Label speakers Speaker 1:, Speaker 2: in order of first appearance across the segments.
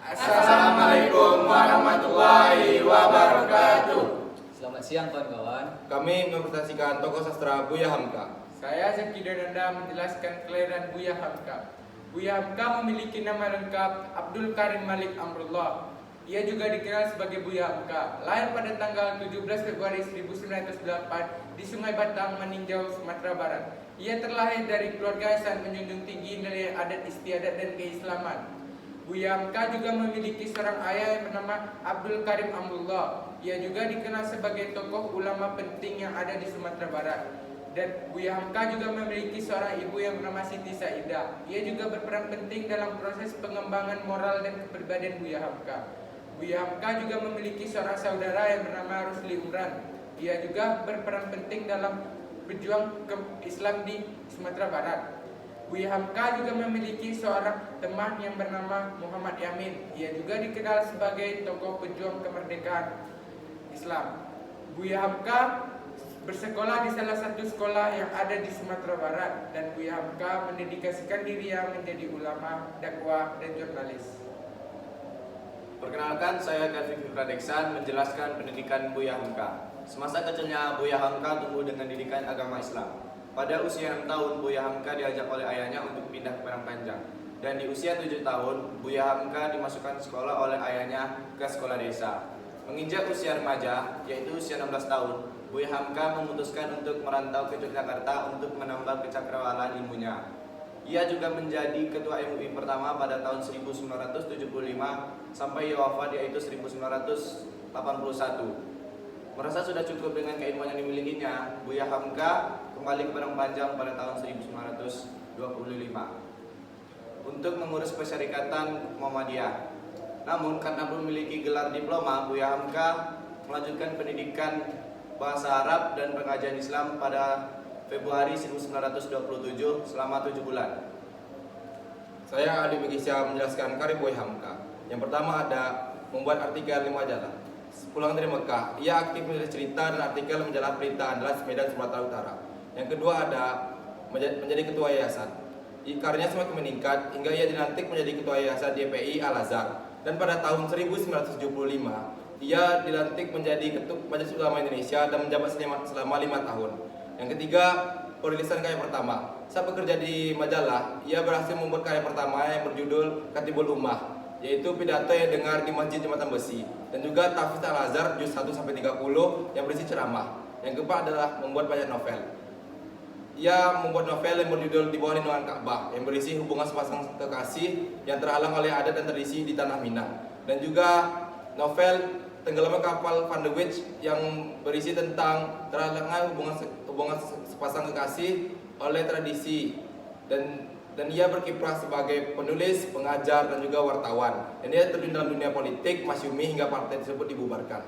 Speaker 1: Assalamualaikum warahmatullahi wabarakatuh.
Speaker 2: Selamat siang kawan-kawan.
Speaker 3: Kami mempresentasikan tokoh sastra Buya Hamka.
Speaker 1: Saya Zaki Dananda menjelaskan kelahiran Buya Hamka. Buya Hamka memiliki nama lengkap Abdul Karim Malik Amrullah. Ia juga dikenal sebagai Buya Hamka. Lahir pada tanggal 17 Februari 1908 di Sungai Batang, Meninjau, Sumatera Barat. Ia terlahir dari keluarga yang menjunjung tinggi nilai adat istiadat dan keislaman. Buya Hamka juga memiliki seorang ayah yang bernama Abdul Karim Amrullah. Ia juga dikenal sebagai tokoh ulama penting yang ada di Sumatera Barat. Dan Buya Hamka juga memiliki seorang ibu yang bernama Siti Saidah. Ia juga berperan penting dalam proses pengembangan moral dan kepribadian Buya Hamka. Buya Hamka juga memiliki seorang saudara yang bernama Rusli Umran. Ia juga berperan penting dalam berjuang ke Islam di Sumatera Barat. Buya Hamka juga memiliki seorang teman yang bernama Muhammad Yamin. Ia juga dikenal sebagai tokoh pejuang kemerdekaan Islam. Buya Hamka bersekolah di salah satu sekolah yang ada di Sumatera Barat, dan Buya Hamka mendedikasikan dirinya menjadi ulama, dakwah, dan jurnalis.
Speaker 3: Perkenalkan, saya Garfi Pradeksan menjelaskan pendidikan Buya Hamka. Semasa kecilnya Buya Hamka tumbuh dengan didikan agama Islam. Pada usia 6 tahun, Buya Hamka diajak oleh ayahnya untuk pindah ke Padang Panjang. Dan di usia 7 tahun, Buya Hamka dimasukkan sekolah oleh ayahnya ke sekolah desa. Menginjak usia remaja, yaitu usia 16 tahun, Buya Hamka memutuskan untuk merantau ke Yogyakarta untuk menambah kecakrawalan ilmunya. Ia juga menjadi ketua MUI pertama pada tahun 1975 sampai ia wafat, yaitu 1981. Merasa sudah cukup dengan keilmuan yang dimilikinya, Buya Hamka kembali ke Padang Panjang pada tahun 1925 untuk mengurus Persyarikatan Muhammadiyah. Namun karena belum memiliki gelar diploma, Buya Hamka melanjutkan pendidikan bahasa Arab dan pengajian Islam pada Februari 1927 selama 7 bulan. Saya Ali Begisya menjelaskan karya Buya Hamka. Yang pertama ada membuat artikel di majalah. Pulang dari Mekah, ia aktif menulis cerita dan artikel majalah Berita Andalas Medan, Sumatera Utara. Yang kedua ada menjadi ketua yayasan. Karyanya semakin meningkat hingga ia dilantik menjadi ketua yayasan YPI Al-Azhar. Dan pada tahun 1975, ia dilantik menjadi ketua Majelis Ulama Indonesia dan menjabat selama 5 tahun. Yang ketiga, perilisan karya pertama. Saat bekerja di majalah, ia berhasil membuat karya pertama yang berjudul Katibul Ummah, yaitu pidato yang dengar di Masjid Jembatan Besi, dan juga Tahfiz Al-Azhar juz 1-30 yang berisi ceramah. Yang keempat adalah membuat banyak novel. Ia membuat novel yang berjudul Di Bawah Lindungan Ka'bah yang berisi hubungan sepasang kekasih yang terhalang oleh adat dan tradisi di tanah Minang, dan juga novel Tenggelamnya Kapal Van de Witch yang berisi tentang terhalangnya hubungan sepasang kekasih oleh tradisi, dan ia berkiprah sebagai penulis, pengajar, dan juga wartawan. Dan dia terjun dalam dunia politik, masyumi hingga partai tersebut dibubarkan.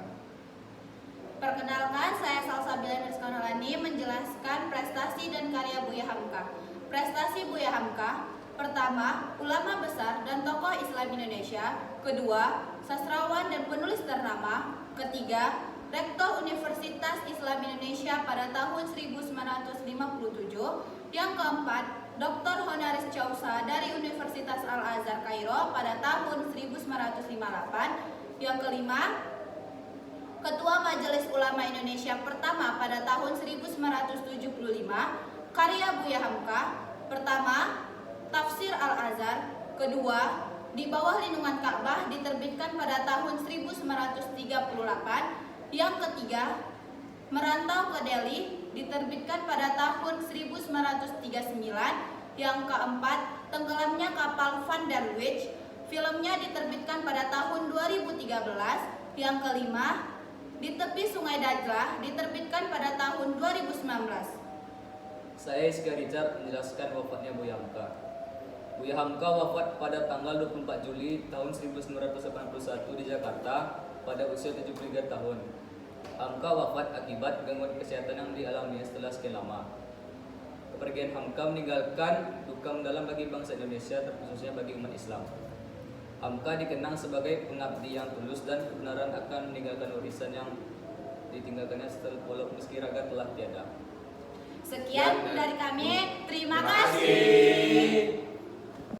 Speaker 4: Perkenalkan, saya Salsabila Nursekonolani menjelaskan prestasi dan karya Buya Hamka. Prestasi Buya Hamka: pertama, ulama besar dan tokoh Islam Indonesia. Kedua, sastrawan dan penulis ternama. Ketiga, rektor Universitas Islam Indonesia pada tahun 1957. Yang keempat, Dr. Honoris Causa dari Universitas Al-Azhar Kairo pada tahun 1958. Yang kelima, Ketua Majelis Ulama Indonesia pertama pada tahun 1975. Karya Buya Hamka: pertama, Tafsir Al-Azhar. Kedua, Di Bawah Lindungan Ka'bah diterbitkan pada tahun 1938. Yang ketiga, Merantau ke Delhi diterbitkan pada tahun 1939. Yang keempat, Tenggelamnya Kapal Van der Witch, filmnya diterbitkan pada tahun 2013. Yang kelima, Di Tepi Sungai Dajlah diterbitkan pada tahun 2019.
Speaker 2: Saya Iska Richard menjelaskan wafatnya Buya Hamka. Buya Hamka wafat pada tanggal 24 Juli tahun 1981 di Jakarta pada usia 73 tahun. Hamka wafat akibat gangguan kesehatan yang dialami setelah sekian lama. Kepergian Hamka meninggalkan duka mendalam bagi bangsa Indonesia, terkhususnya bagi umat Islam. Hamka dikenang sebagai pengabdi yang tulus dan kebenaran akan meninggalkan warisan yang ditinggalkannya setelah walaupun meski raga telah tiada.
Speaker 4: Sekian dari kami, terima kasih.